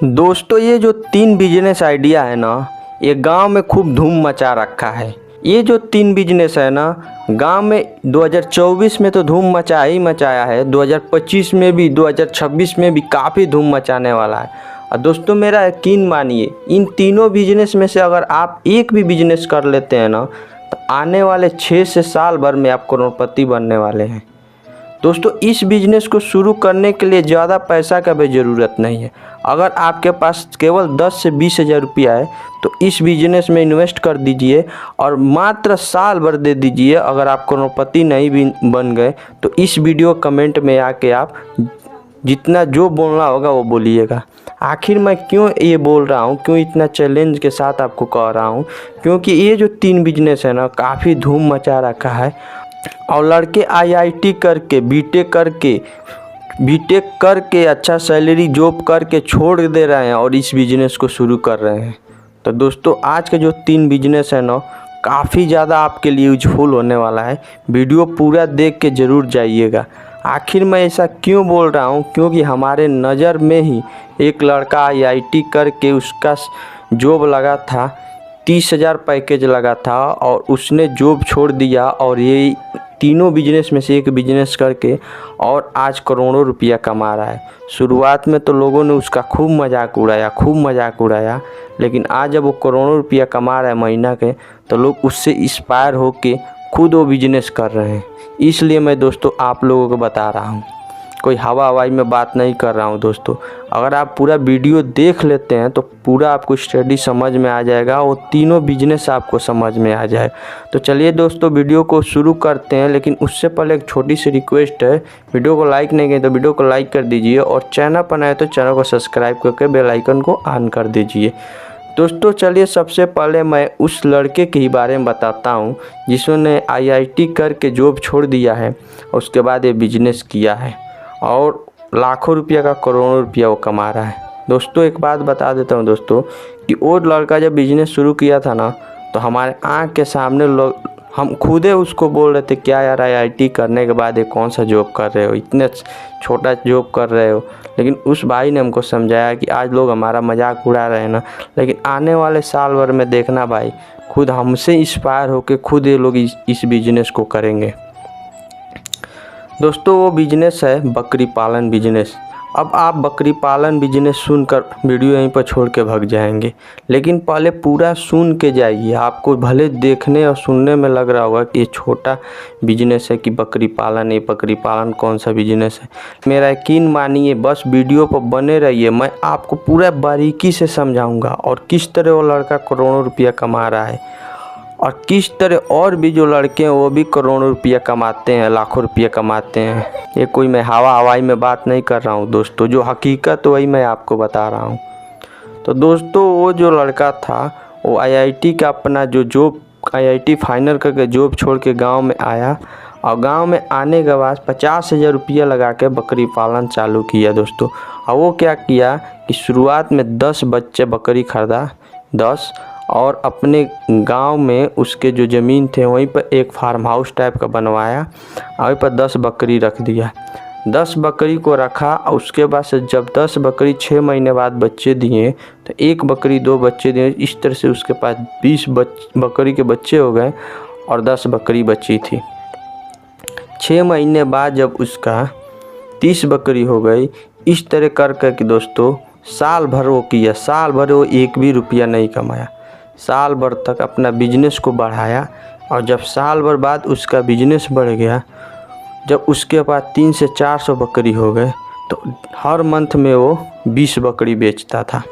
दोस्तों ये जो 3 बिजनेस आइडिया है ना, ये गांव में खूब धूम मचा रखा है। ये जो 3 बिजनेस है ना, गांव में 2024 में तो धूम मचा ही मचाया है, 2025 में भी, 2026 में भी काफ़ी धूम मचाने वाला है। और दोस्तों मेरा यकीन मानिए, इन तीनों बिजनेस में से अगर आप एक भी बिजनेस कर लेते हैं ना, तो आने वाले 6 से साल भर में आप करोड़पति बनने वाले हैं। दोस्तों इस बिज़नेस को शुरू करने के लिए ज़्यादा पैसा का भी ज़रूरत नहीं है। अगर आपके पास केवल 10 से 20 हज़ार रुपया है तो इस बिज़नेस में इन्वेस्ट कर दीजिए और मात्र साल भर दे दीजिए। अगर आप करोड़पति नहीं भी बन गए तो इस वीडियो कमेंट में आके आप जितना जो बोलना होगा वो बोलिएगा। आखिर मैं क्यों ये बोल रहा हूँ, क्यों इतना चैलेंज के साथ आपको कह रहा हूँ, क्योंकि ये जो 3 बिजनेस है ना, काफ़ी धूम मचा रखा है। और लड़के आईआईटी करके, बीटेक करके अच्छा सैलरी जॉब करके छोड़ दे रहे हैं और इस बिज़नेस को शुरू कर रहे हैं। तो दोस्तों आज के जो 3 बिजनेस है ना, काफ़ी ज़्यादा आपके लिए यूजफुल होने वाला है। वीडियो पूरा देख के ज़रूर जाइएगा। आखिर मैं ऐसा क्यों बोल रहा हूँ, क्योंकि हमारे नज़र में ही एक लड़का आईआईटी करके उसका जॉब लगा था, 30,000 पैकेज लगा था और उसने जॉब छोड़ दिया और ये तीनों बिजनेस में से एक बिजनेस करके और आज करोड़ों रुपया कमा रहा है। शुरुआत में तो लोगों ने उसका खूब मजाक उड़ाया, लेकिन आज जब वो करोड़ों रुपया कमा रहा है महीना के, तो लोग उससे इंस्पायर होके खुद वो बिजनेस कर रहे हैं। इसलिए मैं दोस्तों आप लोगों को बता रहा हूँ, कोई हवाई में बात नहीं कर रहा हूँ। दोस्तों अगर आप पूरा वीडियो देख लेते हैं तो पूरा आपको स्टडी समझ में आ जाएगा और तीनों बिजनेस आपको समझ में आ जाए। तो चलिए दोस्तों वीडियो को शुरू करते हैं, लेकिन उससे पहले एक छोटी सी रिक्वेस्ट है, वीडियो को लाइक नहीं किए तो वीडियो को लाइक कर दीजिए और चैनल पर नए तो चैनल को सब्सक्राइब करके बेल आइकन को ऑन कर दीजिए। दोस्तों चलिए सबसे पहले मैं उस लड़के के ही बारे में बताता हूँ जिसने आईआईटी करके जॉब छोड़ दिया है और उसके बाद ये बिजनेस किया है और लाखों रुपया का करोड़ों रुपया वो कमा रहा है। दोस्तों एक बात बता देता हूँ दोस्तों कि वो लड़का जब बिजनेस शुरू किया था ना, तो हमारे आँख के सामने लोग, हम खुदे उसको बोल रहे थे क्या यार आईआईटी करने के बाद ये कौन सा जॉब कर रहे हो, इतने छोटा जॉब कर रहे हो। लेकिन उस भाई ने हमको समझाया कि आज लोग हमारा मजाक उड़ा रहे हैं ना, लेकिन आने वाले साल भर में देखना भाई, खुद हमसे इंस्पायर होकर खुद ये लोग इस बिजनेस को करेंगे। दोस्तों वो बिजनेस है बकरी पालन बिजनेस। अब आप बकरी पालन बिजनेस सुनकर वीडियो यहीं पर छोड़ के भाग जाएंगे, लेकिन पहले पूरा सुन के जाइए। आपको भले देखने और सुनने में लग रहा होगा कि ये छोटा बिजनेस है कि बकरी पालन, ये बकरी पालन कौन सा बिजनेस है। मेरा यकीन मानिए, बस वीडियो पर बने रहिए, मैं आपको पूरा बारीकी से समझाऊँगा और किस तरह वो लड़का करोड़ों रुपया कमा रहा है और किस तरह और भी जो लड़के हैं वो भी करोड़ों रुपया कमाते हैं, लाखों रुपया कमाते हैं। ये कोई मैं हवाई में बात नहीं कर रहा हूँ दोस्तों, जो हकीकत वही मैं आपको बता रहा हूँ। तो दोस्तों वो जो लड़का था वो आईआईटी का अपना जो जॉब, आईआईटी फाइनल करके जॉब छोड़ के गाँव में आया और गाँव में आने के बाद 50,000 रुपया लगा के बकरी पालन चालू किया दोस्तों। और वो क्या किया कि शुरुआत में 10 बच्चे बकरी खरीदा, 10, और अपने गांव में उसके जो ज़मीन थे वहीं पर एक फार्म हाउस टाइप का बनवाया और वहीं पर 10 बकरी रख दिया। 10 बकरी को रखा और उसके बाद से जब 10 बकरी 6 महीने बाद बच्चे दिए तो एक बकरी 2 बच्चे दिए। इस तरह से उसके पास 20 बकरी के बच्चे हो गए और 10 बकरी बची थी। 6 महीने बाद जब उसका 30 बकरी हो गई। इस तरह कर के दोस्तों साल भर वो किया, साल भर वो एक भी रुपया नहीं कमाया। साल भर तक अपना बिजनेस को बढ़ाया और जब साल भर बाद उसका बिजनेस बढ़ गया, जब उसके पास 300 से 400 बकरी हो गए, तो हर मंथ में वो 20 बकरी बेचता था।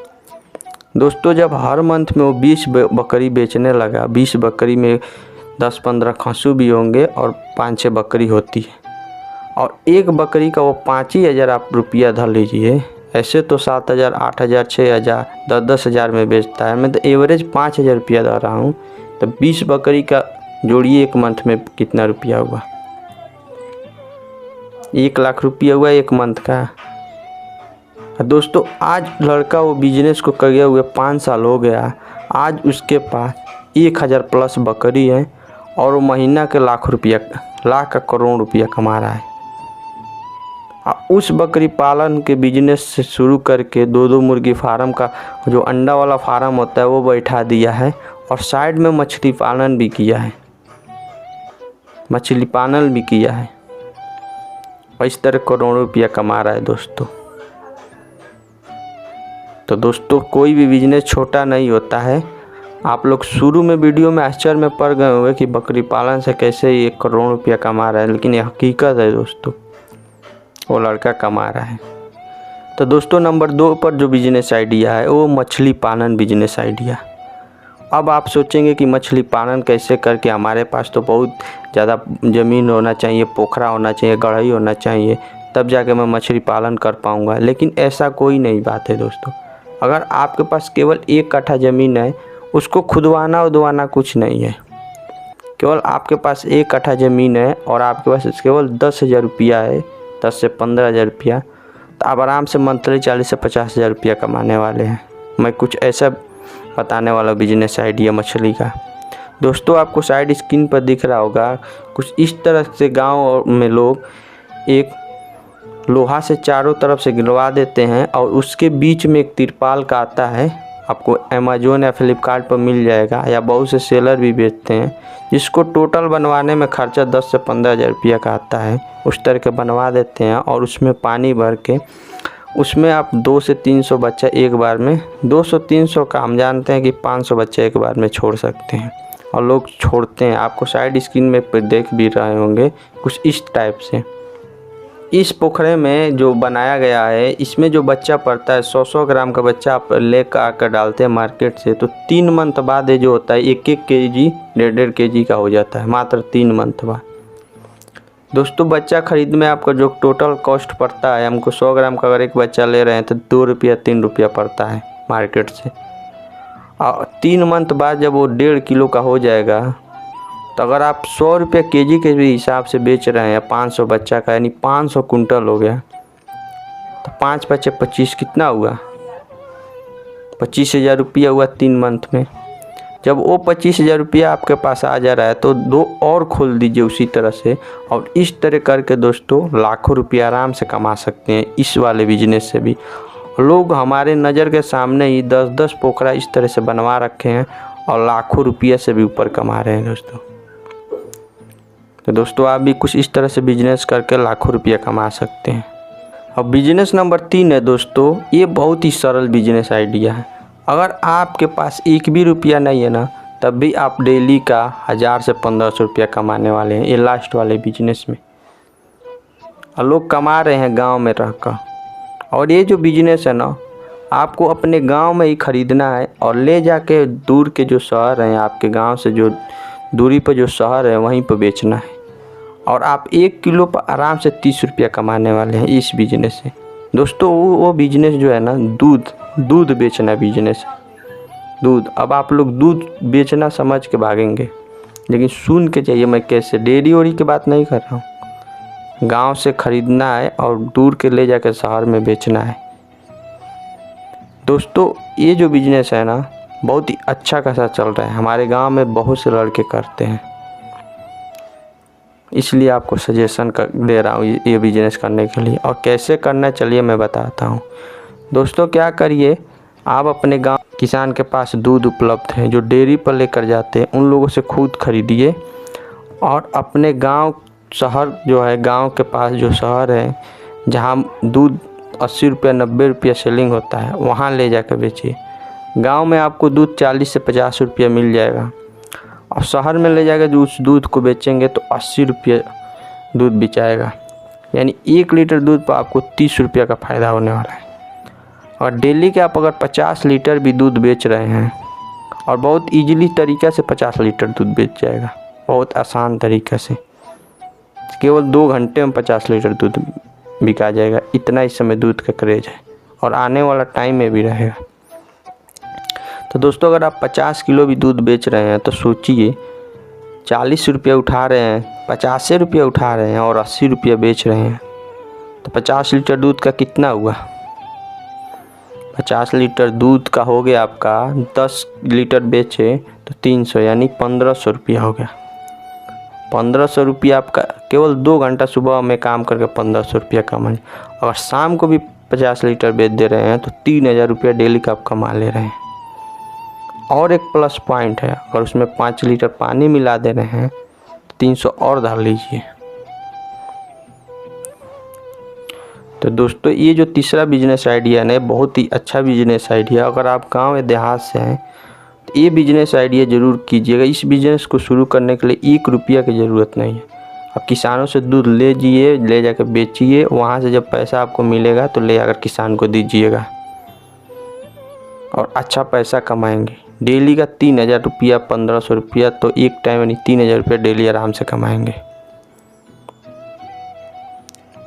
दोस्तों जब हर मंथ में वो 20 बकरी बेचने लगा, 20 बकरी में 10-15 खस्सू भी होंगे और 5-6 बकरी होती है और एक बकरी का वो 5,000 आप रुपया धर लीजिए। ऐसे तो 7,000, 8,000, 6,000, 10-10 हज़ार में बेचता है, मैं तो एवरेज 5,000 रुपया दे रहा हूँ। तो 20 बकरी का जोड़िए एक मंथ में कितना रुपया हुआ, 1 लाख रुपया हुआ एक मंथ का। दोस्तों आज लड़का वो बिजनेस को करे हुए 5 साल हो गया, आज उसके पास 1,000 प्लस बकरी है और वो महीना के लाख का करोड़ रुपया कमा रहा है। उस बकरी पालन के बिजनेस से शुरू करके 2-2 मुर्गी फार्म का जो अंडा वाला फार्म होता है वो बैठा दिया है, और साइड में मछली पालन भी किया है, मछली पालन भी किया है, और इस तरह करोड़ों रुपया कमा रहा है दोस्तों। तो दोस्तों कोई भी बिजनेस छोटा नहीं होता है। आप लोग शुरू में वीडियो में आश्चर्य में पड़ गए होंगे कि बकरी पालन से कैसे 1 करोड़ रुपया कमा रहा है, लेकिन ये हकीकत है दोस्तों, वो लड़का कमा रहा है। तो दोस्तों नंबर 2 पर जो बिजनेस आइडिया है वो मछली पालन बिजनेस आइडिया। अब आप सोचेंगे कि मछली पालन कैसे करके, हमारे पास तो बहुत ज़्यादा ज़मीन होना चाहिए, पोखरा होना चाहिए, गढ़ई होना चाहिए, तब जाके मैं मछली पालन कर पाऊँगा। लेकिन ऐसा कोई नहीं बात है दोस्तों। अगर आपके पास केवल 1 कट्ठा ज़मीन है, उसको खुदवाना उदवाना कुछ नहीं है, केवल आपके पास 1 कट्ठा ज़मीन है और आपके पास केवल 10,000 रुपया है, 10 से 15,000 रुपया, तो आप आराम से मंथली 40 से 50,000 रुपया कमाने वाले हैं। मैं कुछ ऐसा बताने वाला बिजनेस आइडिया मछली का। दोस्तों आपको साइड स्क्रीन पर दिख रहा होगा, कुछ इस तरह से गांव में लोग एक लोहा से चारों तरफ से गिरवा देते हैं और उसके बीच में एक तिरपाल का आता है, आपको अमेज़न या फ्लिपकार्ट पर मिल जाएगा, या बहुत से सेलर भी बेचते हैं, जिसको टोटल बनवाने में खर्चा 10 से 15,000 रुपया का आता है। उस तरह के बनवा देते हैं और उसमें पानी भर के उसमें आप 200 से 300 बच्चा एक बार में, 200-300 का हम जानते हैं कि 500 बच्चे एक बार में छोड़ सकते हैं, और लोग छोड़ते हैं। आपको साइड स्क्रीन में देख भी रहे होंगे कुछ इस टाइप से। इस पोखरे में जो बनाया गया है, इसमें जो बच्चा पड़ता है 100-100 ग्राम का बच्चा आप लेकर आकर डालते हैं मार्केट से, तो 3 मंथ बाद ये जो होता है 1-1 केजी 1.5 केजी का हो जाता है, मात्र 3 मंथ बाद। दोस्तों बच्चा खरीद में आपका जो टोटल कॉस्ट पड़ता है, हमको 100 ग्राम का अगर एक बच्चा ले रहे हैं तो 2 रुपया 3 रुपया पड़ता है मार्केट से। और 3 मंथ बाद जब वो 1.5 किलो का हो जाएगा, तो अगर आप 100 रुपये केजी के भी हिसाब से बेच रहे हैं, 500 बच्चा का यानी 500 कुंटल हो गया, तो 5 × 5 = 25, कितना हुआ? 25,000 रुपया हुआ 3 मंथ में। जब वो 25,000 रुपया आपके पास आ जा रहा है तो 2 और खोल दीजिए उसी तरह से, और इस तरह करके दोस्तों लाखों रुपया आराम से कमा सकते हैं इस वाले बिजनेस से भी। लोग हमारे नज़र के सामने ही 10-10 पोखरा इस तरह से बनवा रखे हैं और लाखों रुपया से भी ऊपर कमा रहे हैं दोस्तों। तो दोस्तों आप भी कुछ इस तरह से बिजनेस करके लाखों रुपया कमा सकते हैं। अब बिजनेस नंबर 3 है दोस्तों, ये बहुत ही सरल बिजनेस आइडिया है। अगर आपके पास 1 भी रुपया नहीं है ना, तब भी आप डेली का 1000 से 1500 रुपया कमाने वाले हैं ये लास्ट वाले बिजनेस में, और लोग कमा रहे हैं गांव में रहकर। और ये जो बिजनेस है ना, आपको अपने गांव में ही ख़रीदना है और ले जाके दूर के जो शहर हैं, आपके गांव से जो दूरी पर जो शहर है वहीं पर बेचना है, और आप 1 किलो पर आराम से 30 रुपया कमाने वाले हैं इस बिजनेस से। दोस्तों वो बिजनेस जो है ना, दूध बेचना बिजनेस है, दूध। अब आप लोग दूध बेचना समझ के भागेंगे, लेकिन सुन के चाहिए मैं कैसे, डेयरी ओरी की बात नहीं कर रहा हूँ। गांव से ख़रीदना है और दूर के ले जाकर शहर में बेचना है। दोस्तों ये जो बिजनेस है ना, बहुत ही अच्छा खासा चल रहा है, हमारे गांव में बहुत से लड़के करते हैं, इसलिए आपको सजेशन दे रहा हूँ ये बिजनेस करने के लिए। और कैसे करना है चलिए मैं बताता हूँ। दोस्तों क्या करिए, आप अपने गांव किसान के पास दूध उपलब्ध है जो डेयरी पर लेकर जाते हैं, उन लोगों से खुद खरीदिए, और अपने गांव शहर जो है, गांव के पास जो शहर है जहां दूध 80 रुपया 90 रुपया सेलिंग होता है, वहां ले जाकर बेचिए। गांव में आपको दूध 40 से 50 रुपया मिल जाएगा, और शहर में ले जाकर जो उस दूध को बेचेंगे तो 80 रुपये दूध बिचाएगा, यानी 1 लीटर दूध पर आपको 30 रुपया का फ़ायदा होने वाला है। और डेली के आप अगर 50 लीटर भी दूध बेच रहे हैं, और बहुत इजीली तरीक़ा से 50 लीटर दूध बेच जाएगा, बहुत आसान तरीक़े से, केवल 2 घंटे में 50 लीटर दूध बिका जाएगा। इतना इस समय दूध का क्रेज है और आने वाला टाइम में भी रहेगा। तो दोस्तों अगर आप 50 किलो भी दूध बेच रहे हैं तो सोचिए, 40 रुपया उठा रहे हैं, 50 रुपया उठा रहे हैं और 80 रुपया बेच रहे हैं, तो 50 लीटर दूध का कितना हुआ? 50 लीटर दूध का हो गया आपका, 10 लीटर बेचे तो 300, यानी 1500 रुपया हो गया। 1500 रुपया आपका केवल 2 घंटा सुबह में काम करके 1500 रुपया कमाएं। अगर शाम को भी 50 लीटर बेच दे रहे हैं तो 3000 रुपया डेली का आप कमा ले रहे हैं। और एक प्लस पॉइंट है, अगर उसमें 5 लीटर पानी मिला दे रहे हैं तो 300 और डाल लीजिए। तो दोस्तों ये जो तीसरा बिजनेस आइडिया है ना, बहुत ही अच्छा बिजनेस आइडिया। अगर आप गांव या देहात से हैं तो ये बिजनेस आइडिया ज़रूर कीजिएगा। इस बिजनेस को शुरू करने के लिए 1 रुपया की ज़रूरत नहीं है। आप किसानों से दूध ले जाइए, ले जाकर बेचिए, वहाँ से जब पैसा आपको मिलेगा तो ले आकर किसान को दीजिएगा और अच्छा पैसा कमाएंगे। डेली का 3000 रुपया, 1500 रुपया, तो एक टाइम यानी 3000 रुपया डेली आराम से कमाएंगे।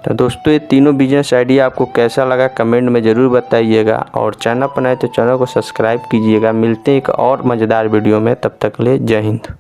तो दोस्तों ये तीनों बिजनेस आइडिया आपको कैसा लगा कमेंट में ज़रूर बताइएगा, और चैनल पर नए तो चैनल को सब्सक्राइब कीजिएगा। मिलते हैं एक और मज़ेदार वीडियो में, तब तक के लिए जय हिंद।